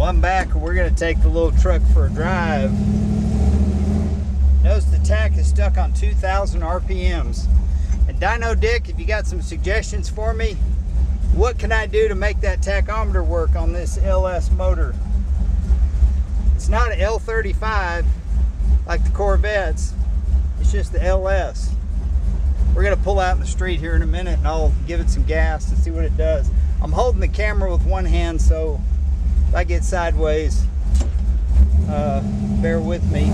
Well, I'm back. We're going to take the little truck for a drive. Notice the tach is stuck on 2,000 RPMs. And Dyno Dick, if you got some suggestions for me, what can I do to make that tachometer work on this LS motor? It's not an L35 like the Corvettes. It's just the LS. We're going to pull out in the street here in a minute and I'll give it some gas to see what it does. I'm holding the camera with one hand, so if I get sideways, bear with me.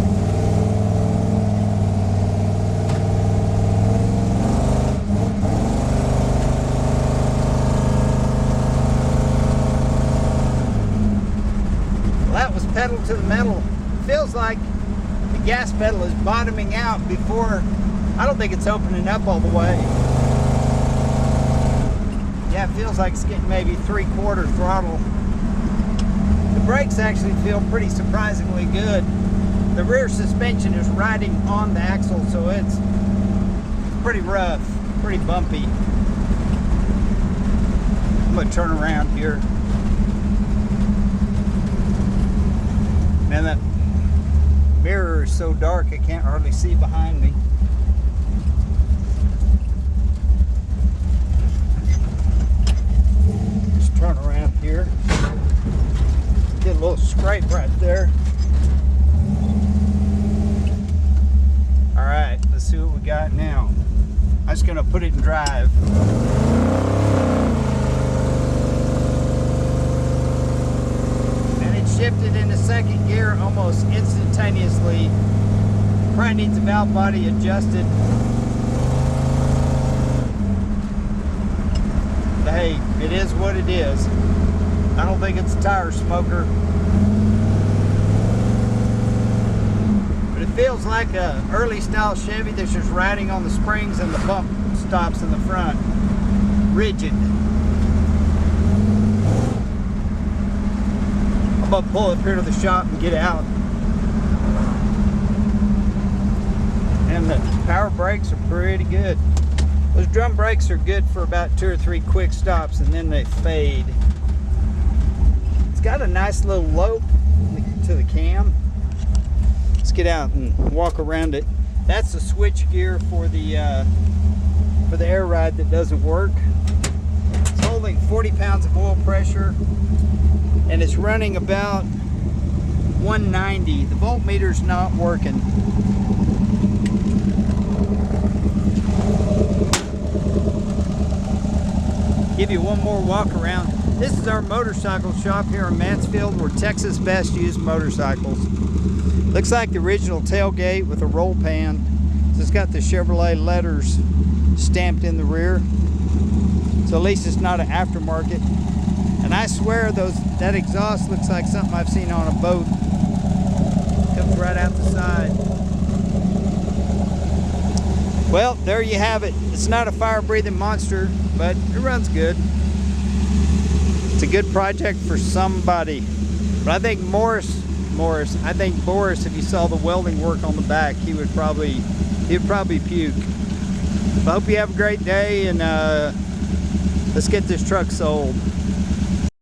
Well, that was pedal to the metal. It feels like the gas pedal is bottoming out before, I don't think it's opening up all the way. Yeah, it feels like it's getting maybe 3/4 throttle. The brakes actually feel pretty surprisingly good. The rear suspension is riding on the axle, so it's pretty rough, pretty bumpy. I'm gonna turn around here. Man, that mirror is so dark I can't hardly see behind me. Just turn around here. Get a little scrape right there. All right, let's see what we got now. I'm just gonna put it in drive. And it shifted into second gear almost instantaneously. Probably needs a valve body adjusted. But hey, it is what it is. I don't think it's a tire smoker. But it feels like a early style Chevy that's just riding on the springs and the bump stops in the front. Rigid. I'm gonna pull up here to the shop and get out. And the power brakes are pretty good. Those drum brakes are good for about 2 or 3 quick stops and then they fade. It's got a nice little lope to the cam. Let's get out and walk around it. That's the switch gear for the air ride that doesn't work. It's holding 40 pounds of oil pressure and it's running about 190. The voltmeter's not working. Give you one more walk around. This is our motorcycle shop here in Mansfield. We're Texas' best used motorcycles. Looks like the original tailgate with a roll pan. It's got the Chevrolet letters stamped in the rear. So at least it's not an aftermarket. And I swear that exhaust looks like something I've seen on a boat. Comes right out the side. Well, there you have it. It's not a fire-breathing monster, but it runs good. It's a good project for somebody. But I think Boris, if you saw the welding work on the back, he'd probably puke. But I hope you have a great day, and let's get this truck sold.